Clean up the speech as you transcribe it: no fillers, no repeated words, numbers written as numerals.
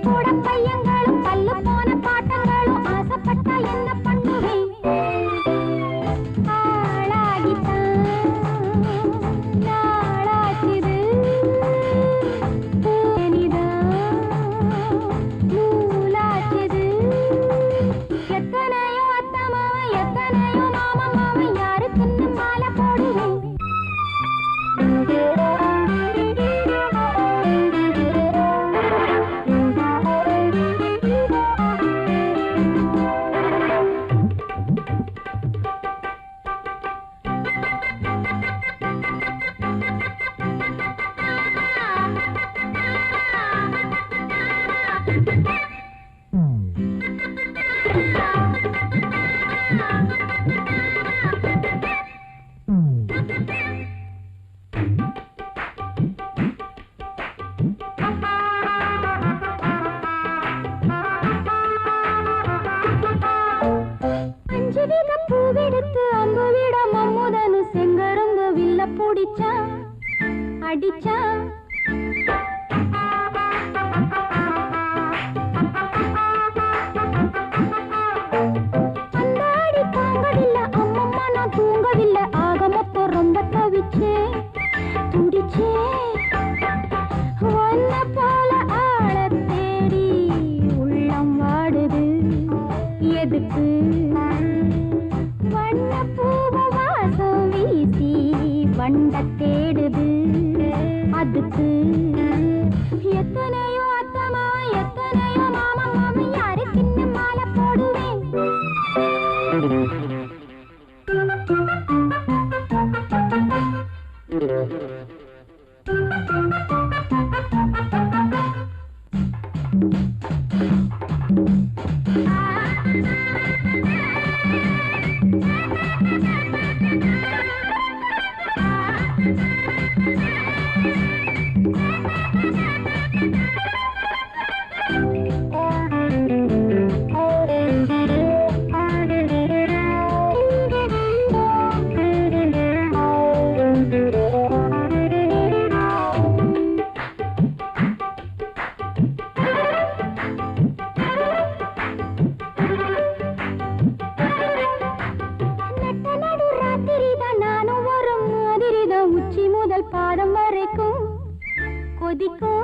பள்ளிக்கூட பையங்களும் பல்லு போன பாட்டங்களும் ஆசைப்பட்டா என்ன பண்ணுவேன் ஆளாகித்தான் நாளாச்சுது தேனிதான் நூலாச்சுது எத்தனையோ அத்த மாமன் எத்தனையோ மாமன் மாமன் யாருக்குன்னு மாலை போடுவேன் பூவெடுத்து அம்புவிடம் அம்முதனு செங்கரும்பு வில்ல பிடிச்சா அடிச்சா அந்த அடி தாங்கவில்லை அம்மம்மா நான் தூங்கவில்லை ஆக மொத்தம் ரொம்ப தவிச்சே துடிச்சே ஒன்ன போல ஆள தேடி உள்ளம் வாடுது எதுக்கு வண்ட தேடுது அதுக்கு எத்தனையோ அத்தமா எத்தனையோ மாமா மாமி யாருக்குன்னு மாலை போடுவேன் பாதம் வரைக்கும் கொதிக்கும்